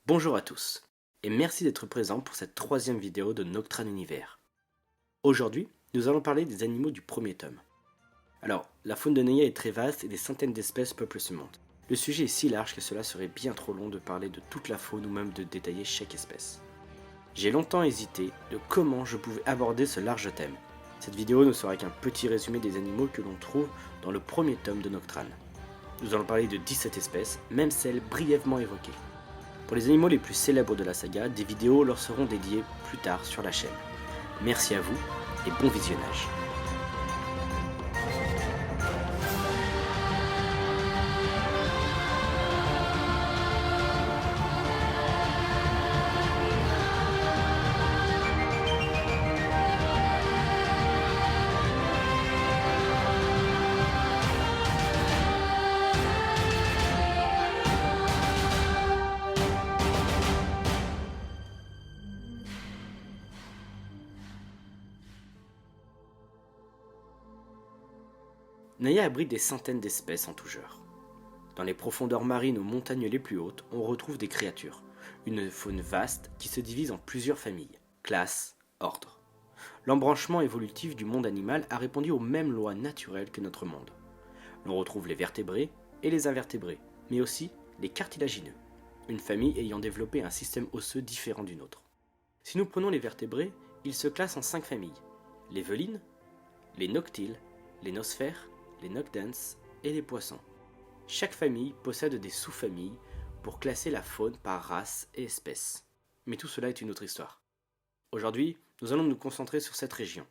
Bonjour à tous, et merci d'être présents pour cette troisième vidéo de Noctran Univers. Aujourd'hui, nous allons parler des animaux du premier tome. Alors, la faune de Naya est très vaste et des centaines d'espèces peuplent ce monde. Le sujet est si large que cela serait bien trop long de parler de toute la faune ou même de détailler chaque espèce. J'ai longtemps hésité de comment je pouvais aborder ce large thème. Cette vidéo ne sera qu'un petit résumé des animaux que l'on trouve dans le premier tome de Noctran. Nous allons parler de 17 espèces, même celles brièvement évoquées. Pour les animaux les plus célèbres de la saga, des vidéos leur seront dédiées plus tard sur la chaîne. Merci à vous et bon visionnage. Naya abrite des centaines d'espèces en tout genre. Dans les profondeurs marines aux montagnes les plus hautes, on retrouve des créatures, une faune vaste qui se divise en plusieurs familles, classes, ordres. L'embranchement évolutif du monde animal a répondu aux mêmes lois naturelles que notre monde. L'on retrouve les vertébrés et les invertébrés, mais aussi les cartilagineux, une famille ayant développé un système osseux différent d'une autre. Si nous prenons les vertébrés, ils se classent en 5 familles, les velines, les noctiles, les nosphères, les nocdens et les poissons. Chaque famille possède des sous-familles pour classer la faune par race et espèce. Mais tout cela est une autre histoire. Aujourd'hui, nous allons nous concentrer sur cette région.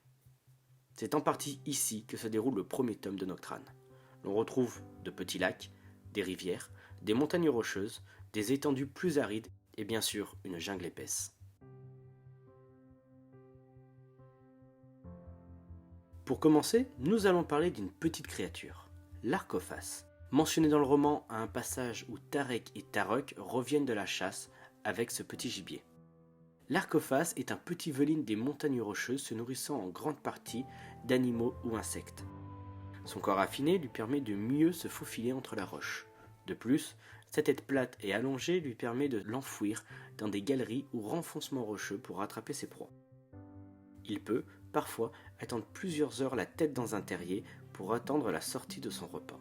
C'est en partie ici que se déroule le premier tome de Noctran. L'on retrouve de petits lacs, des rivières, des montagnes rocheuses, des étendues plus arides et bien sûr une jungle épaisse. Pour commencer, nous allons parler d'une petite créature, l'Arcophas, mentionné dans le roman à un passage où Tarek et Tarok reviennent de la chasse avec ce petit gibier. L'Arcophas est un petit veline des montagnes rocheuses se nourrissant en grande partie d'animaux ou insectes. Son corps affiné lui permet de mieux se faufiler entre la roche. De plus, sa tête plate et allongée lui permet de l'enfouir dans des galeries ou renfoncements rocheux pour rattraper ses proies. Il peut, parfois, attendre plusieurs heures la tête dans un terrier pour attendre la sortie de son repas.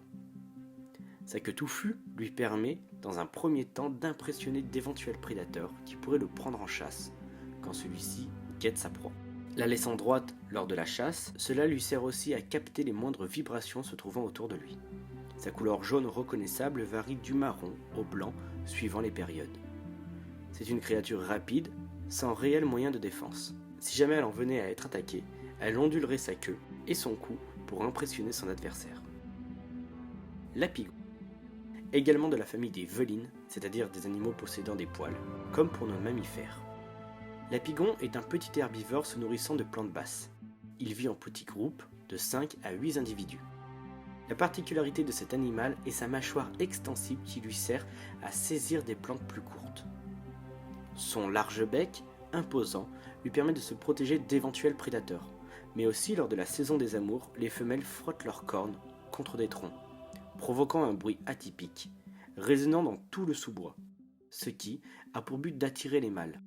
Sa queue touffue lui permet, dans un premier temps, d'impressionner d'éventuels prédateurs qui pourraient le prendre en chasse quand celui-ci guette sa proie. La laissant droite lors de la chasse, cela lui sert aussi à capter les moindres vibrations se trouvant autour de lui. Sa couleur jaune reconnaissable varie du marron au blanc suivant les périodes. C'est une créature rapide, sans réel moyen de défense. Si jamais elle en venait à être attaquée, elle ondulerait sa queue et son cou pour impressionner son adversaire. L'apigon, également de la famille des velines, c'est-à-dire des animaux possédant des poils, comme pour nos mammifères. L'apigon est un petit herbivore se nourrissant de plantes basses. Il vit en petits groupes de 5 à 8 individus. La particularité de cet animal est sa mâchoire extensible qui lui sert à saisir des plantes plus courtes. Son large bec, imposant, lui permet de se protéger d'éventuels prédateurs, mais aussi lors de la saison des amours, les femelles frottent leurs cornes contre des troncs, provoquant un bruit atypique, résonnant dans tout le sous-bois, ce qui a pour but d'attirer les mâles.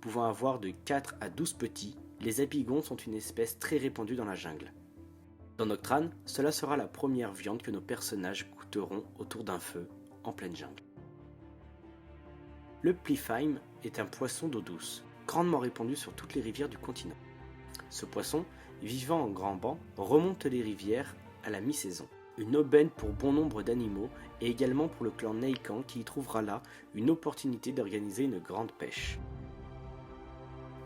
Pouvant avoir de 4 à 12 petits, les apigons sont une espèce très répandue dans la jungle. Dans Noctran, cela sera la première viande que nos personnages goûteront autour d'un feu en pleine jungle. Le Plifheim est un poisson d'eau douce, grandement répandu sur toutes les rivières du continent. Ce poisson, vivant en grands bancs, remonte les rivières à la mi-saison. Une aubaine pour bon nombre d'animaux et également pour le clan Neikan qui y trouvera là une opportunité d'organiser une grande pêche.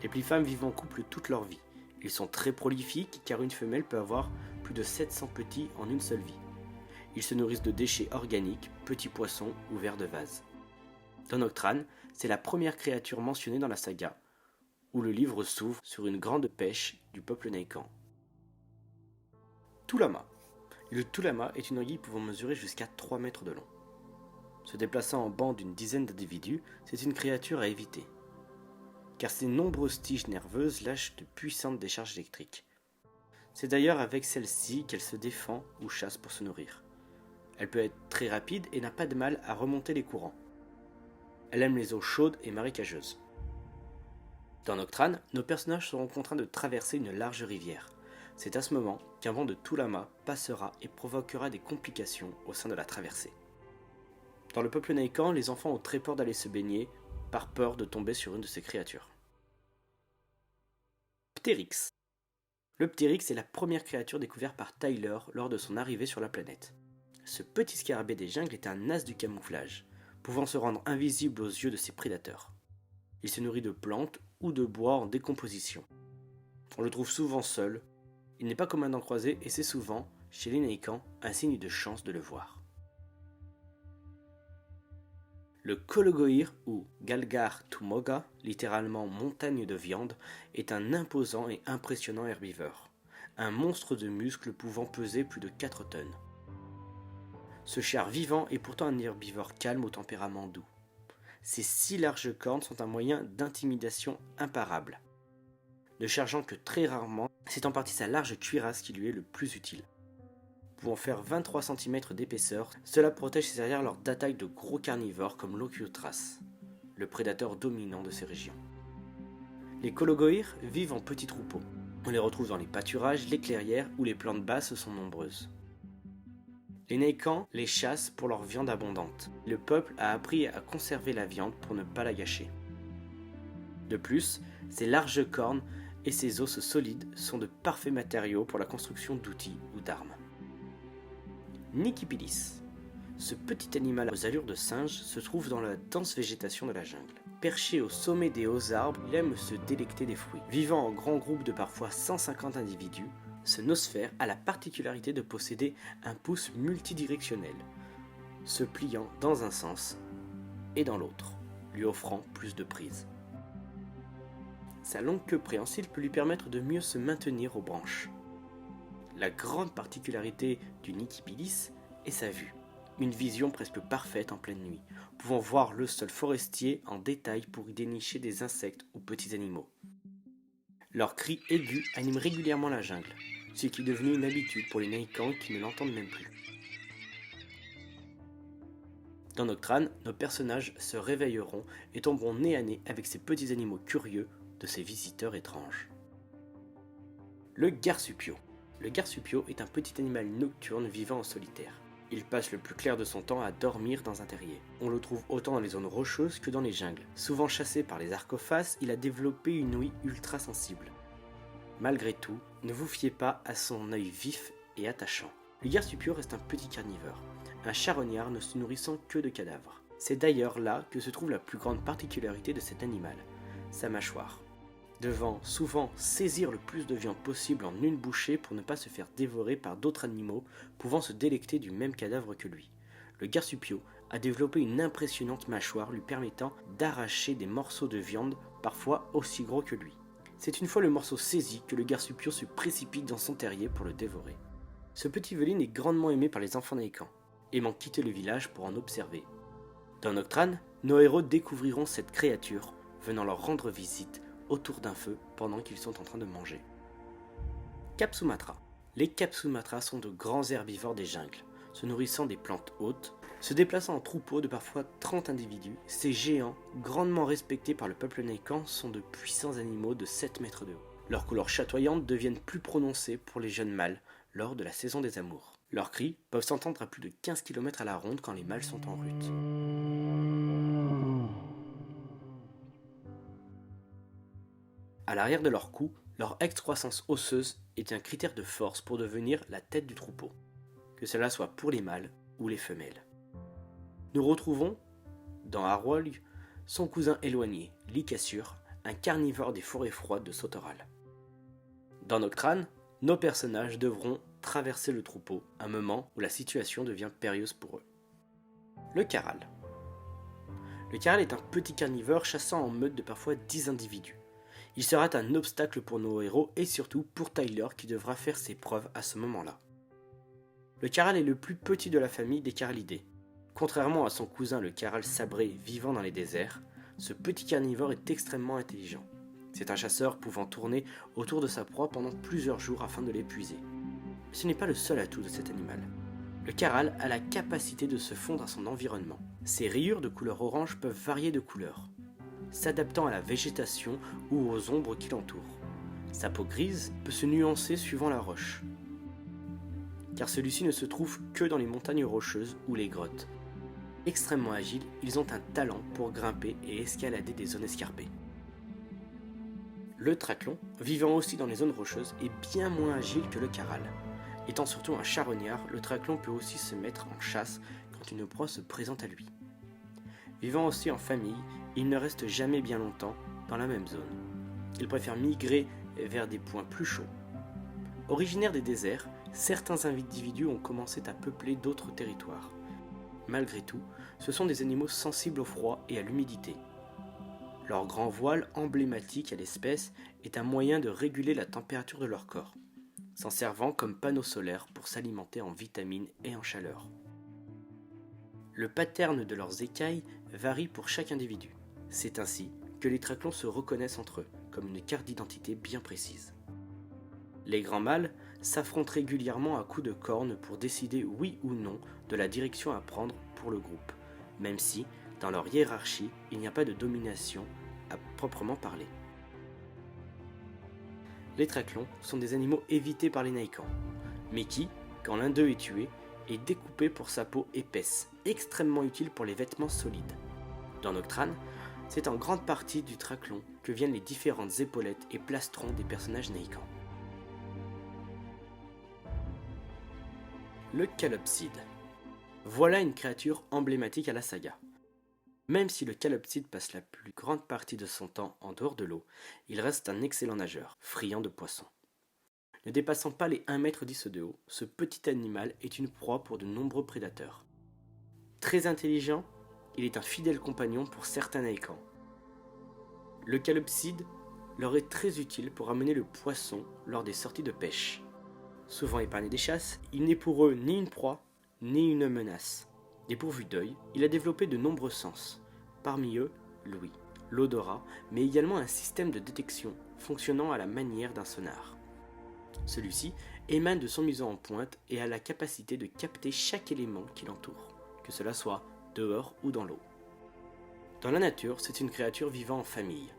Les Plifheim vivent en couple toute leur vie. Ils sont très prolifiques car une femelle peut avoir plus de 700 petits en une seule vie. Ils se nourrissent de déchets organiques, petits poissons ou vers de vase. Dans Noctran, c'est la première créature mentionnée dans la saga, où le livre s'ouvre sur une grande pêche du peuple Neikan. Tulama. Le Tulama est une anguille pouvant mesurer jusqu'à 3 mètres de long. Se déplaçant en bande d'une dizaine d'individus, c'est une créature à éviter, car ses nombreuses tiges nerveuses lâchent de puissantes décharges électriques. C'est d'ailleurs avec celle-ci qu'elle se défend ou chasse pour se nourrir. Elle peut être très rapide et n'a pas de mal à remonter les courants. Elle aime les eaux chaudes et marécageuses. Dans Noctrane, nos personnages seront contraints de traverser une large rivière. C'est à ce moment qu'un vent de Tulama passera et provoquera des complications au sein de la traversée. Dans le peuple Naikan, les enfants ont très peur d'aller se baigner, par peur de tomber sur une de ces créatures. Ptérix. Le Ptérix est la première créature découverte par Tyler lors de son arrivée sur la planète. Ce petit scarabée des jungles est un as du camouflage, pouvant se rendre invisible aux yeux de ses prédateurs. Il se nourrit de plantes ou de bois en décomposition. On le trouve souvent seul, il n'est pas commun d'en croiser et c'est souvent, chez les Naikan, un signe de chance de le voir. Le Kologoïr ou Galgar Tumoga, littéralement montagne de viande, est un imposant et impressionnant herbivore, un monstre de muscles pouvant peser plus de 4 tonnes. Ce char vivant est pourtant un herbivore calme au tempérament doux. Ses 6 larges cornes sont un moyen d'intimidation imparable. Ne chargeant que très rarement, c'est en partie sa large cuirasse qui lui est le plus utile. Pouvant faire 23 cm d'épaisseur, cela protège ses arrières lors d'attaques de gros carnivores comme l'Okyotras, le prédateur dominant de ces régions. Les Kologoïrs vivent en petits troupeaux. On les retrouve dans les pâturages, les clairières où les plantes basses sont nombreuses. Les Naikan les chassent pour leur viande abondante. Le peuple a appris à conserver la viande pour ne pas la gâcher. De plus, ses larges cornes et ses os solides sont de parfaits matériaux pour la construction d'outils ou d'armes. Nikipilis. Ce petit animal aux allures de singe se trouve dans la dense végétation de la jungle. Perché au sommet des hauts arbres, il aime se délecter des fruits. Vivant en grands groupes de parfois 150 individus, ce nosphère a la particularité de posséder un pouce multidirectionnel, se pliant dans un sens et dans l'autre, lui offrant plus de prise. Sa longue queue préhensile peut lui permettre de mieux se maintenir aux branches. La grande particularité du Nikipilis est sa vue, une vision presque parfaite en pleine nuit, pouvant voir le sol forestier en détail pour y dénicher des insectes ou petits animaux. Leurs cris aigus animent régulièrement la jungle, ce qui est devenu une habitude pour les Naikan qui ne l'entendent même plus. Dans Noctrane, nos personnages se réveilleront et tomberont nez à nez avec ces petits animaux curieux de ces visiteurs étranges. Le Garsupio. Le Garsupio est un petit animal nocturne vivant en solitaire. Il passe le plus clair de son temps à dormir dans un terrier. On le trouve autant dans les zones rocheuses que dans les jungles. Souvent chassé par les arcophas, il a développé une ouïe ultra sensible. Malgré tout, ne vous fiez pas à son œil vif et attachant. Le Garsupio reste un petit carnivore, un charognard ne se nourrissant que de cadavres. C'est d'ailleurs là que se trouve la plus grande particularité de cet animal, sa mâchoire. Devant souvent saisir le plus de viande possible en une bouchée pour ne pas se faire dévorer par d'autres animaux pouvant se délecter du même cadavre que lui. Le Garsupio a développé une impressionnante mâchoire lui permettant d'arracher des morceaux de viande parfois aussi gros que lui. C'est une fois le morceau saisi que le Garsupio se précipite dans son terrier pour le dévorer. Ce petit veline est grandement aimé par les enfants Naikan, aimant quitter le village pour en observer. Dans Noctrane, nos héros découvriront cette créature venant leur rendre visite autour d'un feu pendant qu'ils sont en train de manger. Cap Sumatra. Les Cap Sumatra sont de grands herbivores des jungles, se nourrissant des plantes hautes, se déplaçant en troupeaux de parfois 30 individus. Ces géants, grandement respectés par le peuple Naikan, sont de puissants animaux de 7 mètres de haut. Leurs couleurs chatoyantes deviennent plus prononcées pour les jeunes mâles lors de la saison des amours. Leurs cris peuvent s'entendre à plus de 15 km à la ronde quand les mâles sont en rut. À l'arrière de leur cou, leur excroissance osseuse est un critère de force pour devenir la tête du troupeau, que cela soit pour les mâles ou les femelles. Nous retrouvons, dans Harwolg, son cousin éloigné, Likassur, un carnivore des forêts froides de Sotoral. Dans Noctrane, nos personnages devront traverser le troupeau, un moment où la situation devient périlleuse pour eux. Le Karal. Le Karal est un petit carnivore chassant en meute de parfois 10 individus. Il sera un obstacle pour nos héros et surtout pour Tyler qui devra faire ses preuves à ce moment-là. Le Karal est le plus petit de la famille des Karalidés. Contrairement à son cousin le Karal sabré vivant dans les déserts, ce petit carnivore est extrêmement intelligent. C'est un chasseur pouvant tourner autour de sa proie pendant plusieurs jours afin de l'épuiser. Mais ce n'est pas le seul atout de cet animal. Le caral a la capacité de se fondre à son environnement. Ses rayures de couleur orange peuvent varier de couleur, s'adaptant à la végétation ou aux ombres qui l'entourent. Sa peau grise peut se nuancer suivant la roche, car celui-ci ne se trouve que dans les montagnes rocheuses ou les grottes. Extrêmement agiles, ils ont un talent pour grimper et escalader des zones escarpées. Le traclon, vivant aussi dans les zones rocheuses, est bien moins agile que le caral. Étant surtout un charognard, le traclon peut aussi se mettre en chasse quand une proie se présente à lui. Vivant aussi en famille, il ne reste jamais bien longtemps dans la même zone. Il préfère migrer vers des points plus chauds. Originaires des déserts, certains individus ont commencé à peupler d'autres territoires. Malgré tout, ce sont des animaux sensibles au froid et à l'humidité. Leur grand voile, emblématique à l'espèce, est un moyen de réguler la température de leur corps, s'en servant comme panneau solaire pour s'alimenter en vitamines et en chaleur. Le pattern de leurs écailles varie pour chaque individu. C'est ainsi que les traclons se reconnaissent entre eux, comme une carte d'identité bien précise. Les grands mâles s'affrontent régulièrement à coups de cornes pour décider oui ou non de la direction à prendre pour le groupe, même si, dans leur hiérarchie, il n'y a pas de domination à proprement parler. Les traclons sont des animaux évités par les naïkans, mais qui, quand l'un d'eux est tué, est découpé pour sa peau épaisse, extrêmement utile pour les vêtements solides. Dans Noctrane, c'est en grande partie du traclon que viennent les différentes épaulettes et plastrons des personnages naïkans. Le Calopside. Voilà une créature emblématique à la saga. Même si le Calopside passe la plus grande partie de son temps en dehors de l'eau, il reste un excellent nageur, friand de poissons. Ne dépassant pas les 1,10 m de haut, ce petit animal est une proie pour de nombreux prédateurs. Très intelligent, il est un fidèle compagnon pour certains naïkans. Le Calopside leur est très utile pour amener le poisson lors des sorties de pêche. Souvent épargné des chasses, il n'est pour eux ni une proie, ni une menace. Dépourvu d'œil, il a développé de nombreux sens, parmi eux l'ouïe, l'odorat, mais également un système de détection fonctionnant à la manière d'un sonar. Celui-ci émane de son museau en pointe et a la capacité de capter chaque élément qui l'entoure, que cela soit dehors ou dans l'eau. Dans la nature, c'est une créature vivant en famille.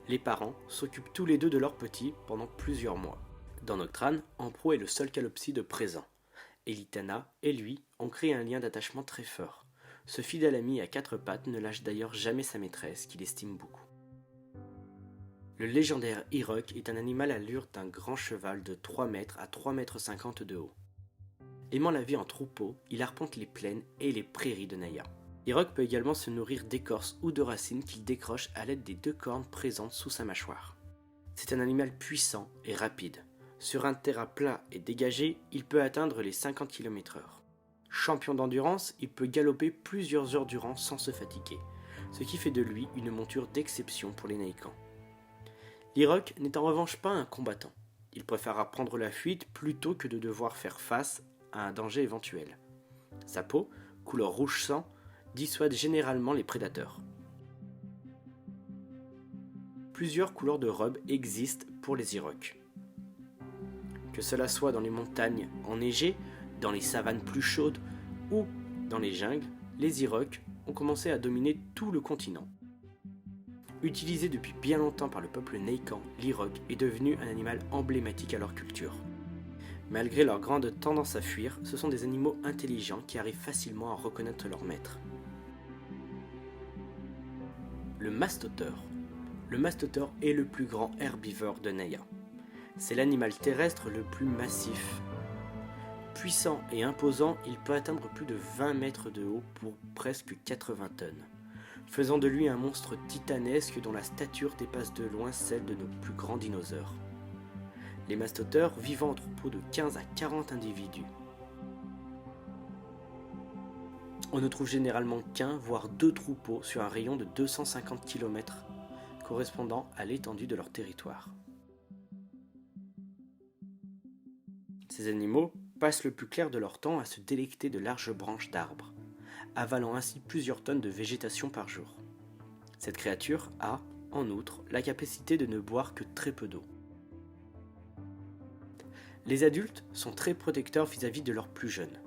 Les parents s'occupent tous les deux de leurs petits pendant plusieurs mois. Dans Noctrane, Ampro est le seul calopside présent. Elitana et lui ont créé un lien d'attachement très fort. Ce fidèle ami à quatre pattes ne lâche d'ailleurs jamais sa maîtresse, qu'il estime beaucoup. Le légendaire Irok est un animal à l'allure d'un grand cheval de 3 mètres à 3,50 m de haut. Aimant la vie en troupeau, il arpente les plaines et les prairies de Naya. Irok peut également se nourrir d'écorces ou de racines qu'il décroche à l'aide des 2 cornes présentes sous sa mâchoire. C'est un animal puissant et rapide. Sur un terrain plat et dégagé, il peut atteindre les 50 km/h. Champion d'endurance, il peut galoper plusieurs heures durant sans se fatiguer, ce qui fait de lui une monture d'exception pour les naïkans. L'Irok n'est en revanche pas un combattant. Il préférera prendre la fuite plutôt que de devoir faire face à un danger éventuel. Sa peau, couleur rouge sang, dissuade généralement les prédateurs. Plusieurs couleurs de robe existent pour les Iroks. Que cela soit dans les montagnes enneigées, dans les savanes plus chaudes ou dans les jungles, les Iroks ont commencé à dominer tout le continent. Utilisé depuis bien longtemps par le peuple naïkan, l'Irok est devenu un animal emblématique à leur culture. Malgré leur grande tendance à fuir, ce sont des animaux intelligents qui arrivent facilement à reconnaître leur maître. Le mastoteur. Le mastoteur est le plus grand herbivore de Naya. C'est l'animal terrestre le plus massif. Puissant et imposant, il peut atteindre plus de 20 mètres de haut pour presque 80 tonnes, faisant de lui un monstre titanesque dont la stature dépasse de loin celle de nos plus grands dinosaures. Les mastoteurs vivant en troupeaux de 15 à 40 individus. On ne trouve généralement qu'un, voire 2 troupeaux sur un rayon de 250 km, correspondant à l'étendue de leur territoire. Ces animaux passent le plus clair de leur temps à se délecter de larges branches d'arbres, avalant ainsi plusieurs tonnes de végétation par jour. Cette créature a, en outre la capacité de ne boire que très peu d'eau. Les adultes sont très protecteurs vis-à-vis de leurs plus jeunes,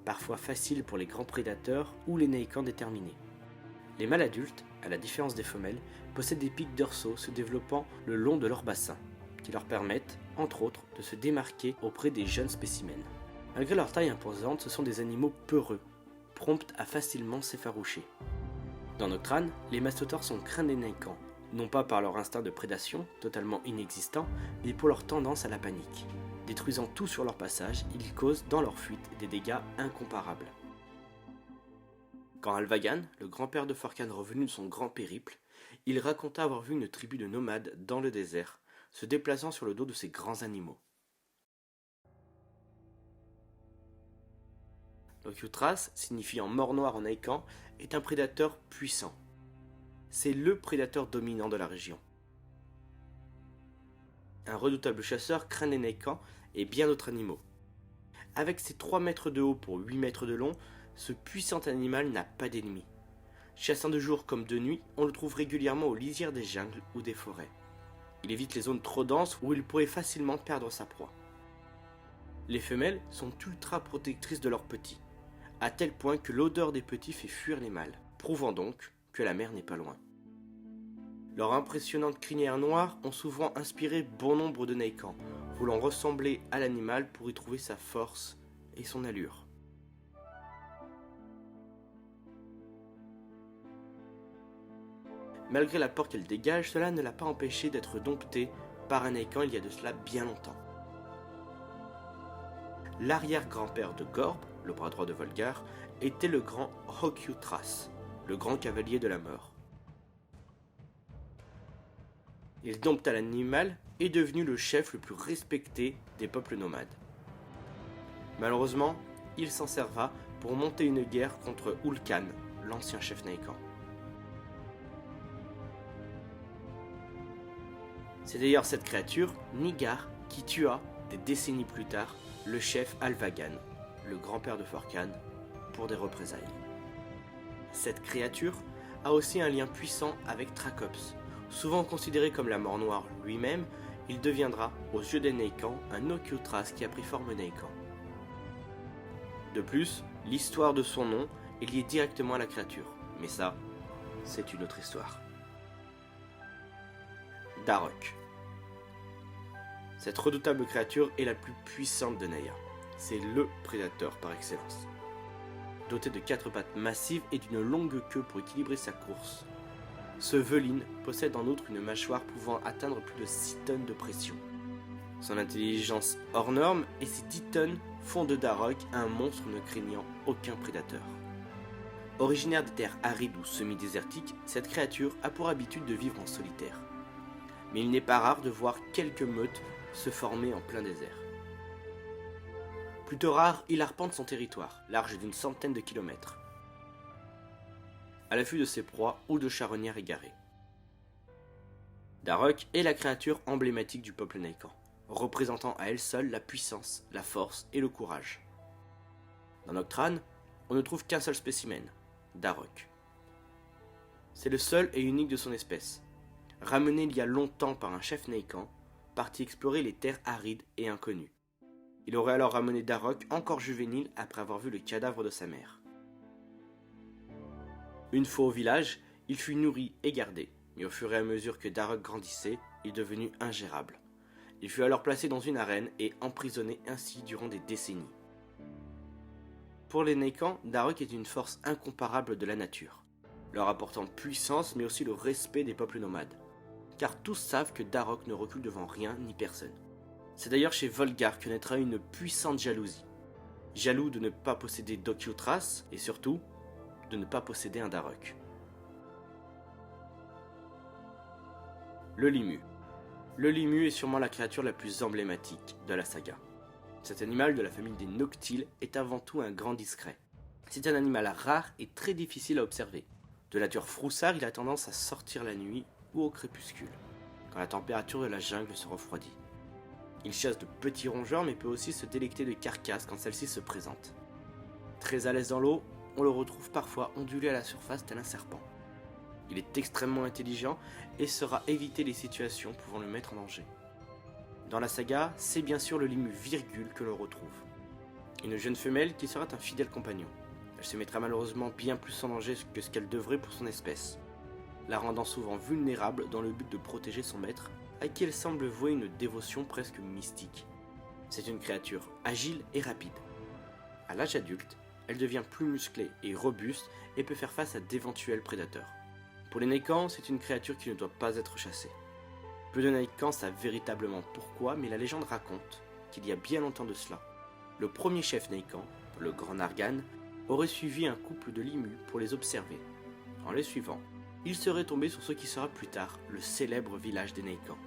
parfois faciles pour les grands prédateurs ou les naïcans déterminés. Les mâles adultes, à la différence des femelles, possèdent des pics dorsaux se développant le long de leur bassin, qui leur permettent, entre autres, de se démarquer auprès des jeunes spécimens. Malgré leur taille imposante, ce sont des animaux peureux, prompts à facilement s'effaroucher. Dans Noctrane, les mastodores sont craints des naïcans, non pas par leur instinct de prédation, totalement inexistant, mais pour leur tendance à la panique. Détruisant tout sur leur passage, ils causent dans leur fuite des dégâts incomparables. Quand Alvagan, le grand-père de Forcan revenu de son grand périple, il raconta avoir vu une tribu de nomades dans le désert, se déplaçant sur le dos de ces grands animaux. L'Okyutras, signifiant mort noire en naïkan, est un prédateur puissant. C'est le prédateur dominant de la région. Un redoutable chasseur craint les naïkans et bien d'autres animaux. Avec ses 3 mètres de haut pour 8 mètres de long, ce puissant animal n'a pas d'ennemis. Chassant de jour comme de nuit, on le trouve régulièrement aux lisières des jungles ou des forêts. Il évite les zones trop denses où il pourrait facilement perdre sa proie. Les femelles sont ultra protectrices de leurs petits, à tel point que l'odeur des petits fait fuir les mâles, prouvant donc que la mère n'est pas loin. Leurs impressionnantes crinières noires ont souvent inspiré bon nombre de naïkans, voulant ressembler à l'animal pour y trouver sa force et son allure. Malgré la peur qu'elle dégage, cela ne l'a pas empêché d'être domptée par un naïkan il y a de cela bien longtemps. L'arrière-grand-père de Gorb, le bras droit de Volgar, était le grand Okyutras, le grand cavalier de la mort. Il dompta l'animal et est devenu le chef le plus respecté des peuples nomades. Malheureusement, il s'en serva pour monter une guerre contre Ulkan, l'ancien chef naïkan. C'est d'ailleurs cette créature, Nigar, qui tua, des décennies plus tard, le chef Alvagan, le grand-père de Forcan, pour des représailles. Cette créature a aussi un lien puissant avec Tracops. Souvent considéré comme la mort noire lui-même, il deviendra, aux yeux des naïkans, un Okyutras qui a pris forme naïkan. De plus, l'histoire de son nom est liée directement à la créature, mais ça, c'est une autre histoire. Daruk. Cette redoutable créature est la plus puissante de Naya. C'est le prédateur par excellence. Doté de 4 pattes massives et d'une longue queue pour équilibrer sa course, ce veline possède en outre une mâchoire pouvant atteindre plus de 6 tonnes de pression. Son intelligence hors norme et ses 10 tonnes font de Daruk un monstre ne craignant aucun prédateur. Originaire des terres arides ou semi-désertiques, cette créature a pour habitude de vivre en solitaire. Mais il n'est pas rare de voir quelques meutes se former en plein désert. Plutôt rare, il arpente son territoire, large d'une centaine de kilomètres, à l'affût de ses proies ou de charognards égarés. Daruk est la créature emblématique du peuple naïkan, représentant à elle seule la puissance, la force et le courage. Dans Noctrane, on ne trouve qu'un seul spécimen, Daruk. C'est le seul et unique de son espèce, ramené il y a longtemps par un chef naïkan, parti explorer les terres arides et inconnues. Il aurait alors ramené Daruk encore juvénile après avoir vu le cadavre de sa mère. Une fois au village, il fut nourri et gardé, mais au fur et à mesure que Daruk grandissait, il est devenu ingérable. Il fut alors placé dans une arène et emprisonné ainsi durant des décennies. Pour les naïkans, Daruk est une force incomparable de la nature, leur apportant puissance mais aussi le respect des peuples nomades, car tous savent que Daruk ne recule devant rien ni personne. C'est d'ailleurs chez Volgar que naîtra une puissante jalousie. Jaloux de ne pas posséder d'Okyutras et surtout, de ne pas posséder un Daruk. Le Limu. Le Limu est sûrement la créature la plus emblématique de la saga. Cet animal de la famille des Noctiles est avant tout un grand discret. C'est un animal rare et très difficile à observer. De nature froussard, il a tendance à sortir la nuit ou au crépuscule, quand la température de la jungle se refroidit. Il chasse de petits rongeurs mais peut aussi se délecter de carcasses quand celles-ci se présentent. Très à l'aise dans l'eau, on le retrouve parfois ondulé à la surface tel un serpent. Il est extrêmement intelligent et saura éviter les situations pouvant le mettre en danger. Dans la saga, c'est bien sûr le Limu Virgule que l'on retrouve. Une jeune femelle qui sera un fidèle compagnon. Elle se mettra malheureusement bien plus en danger que ce qu'elle devrait pour son espèce, la rendant souvent vulnérable dans le but de protéger son maître, à qui elle semble vouer une dévotion presque mystique. C'est une créature agile et rapide. À l'âge adulte, elle devient plus musclée et robuste et peut faire face à d'éventuels prédateurs. Pour les Naekans, c'est une créature qui ne doit pas être chassée. Peu de Naekans savent véritablement pourquoi, mais la légende raconte qu'il y a bien longtemps de cela, le premier chef Naekan, le grand Nargan, aurait suivi un couple de Limu pour les observer. En les suivant, il serait tombé sur ce qui sera plus tard le célèbre village des Naekans.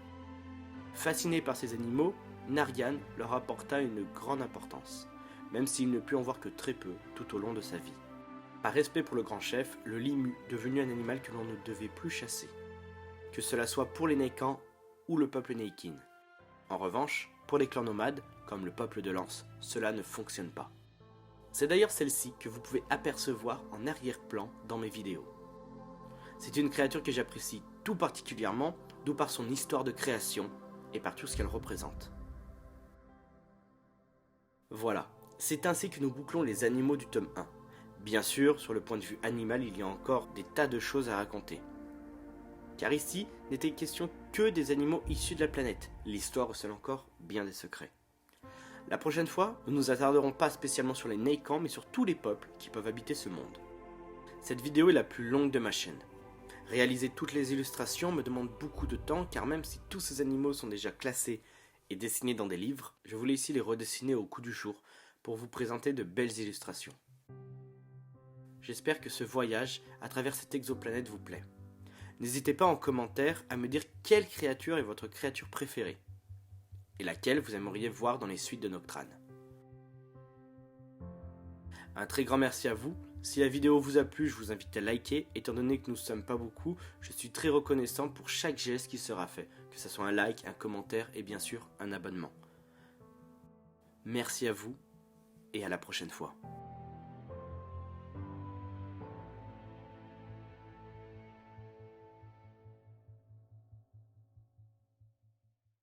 Fasciné par ces animaux, Nargan leur apporta une grande importance, même s'il ne put en voir que très peu tout au long de sa vie. Par respect pour le grand chef, le Limu devenu un animal que l'on ne devait plus chasser, que cela soit pour les Naekans ou le peuple Naikin. En revanche, pour les clans nomades, comme le peuple de Lance, cela ne fonctionne pas. C'est d'ailleurs celle-ci que vous pouvez apercevoir en arrière-plan dans mes vidéos. C'est une créature que j'apprécie tout particulièrement, d'où par son histoire de création et par tout ce qu'elle représente. Voilà, c'est ainsi que nous bouclons les animaux du tome 1. Bien sûr, sur le point de vue animal, il y a encore des tas de choses à raconter. Car ici, n'était question que des animaux issus de la planète. L'histoire recèle encore bien des secrets. La prochaine fois, nous ne nous attarderons pas spécialement sur les Naekans, mais sur tous les peuples qui peuvent habiter ce monde. Cette vidéo est la plus longue de ma chaîne. Réaliser toutes les illustrations me demande beaucoup de temps, car même si tous ces animaux sont déjà classés et dessinés dans des livres, je voulais ici les redessiner au coup du jour pour vous présenter de belles illustrations. J'espère que ce voyage à travers cette exoplanète vous plaît. N'hésitez pas en commentaire à me dire quelle créature est votre créature préférée et laquelle vous aimeriez voir dans les suites de Noctrane. Un très grand merci à vous. Si la vidéo vous a plu, je vous invite à liker. Étant donné que nous ne sommes pas beaucoup, je suis très reconnaissant pour chaque geste qui sera fait, que ce soit un like, un commentaire et bien sûr un abonnement. Merci à vous et à la prochaine fois.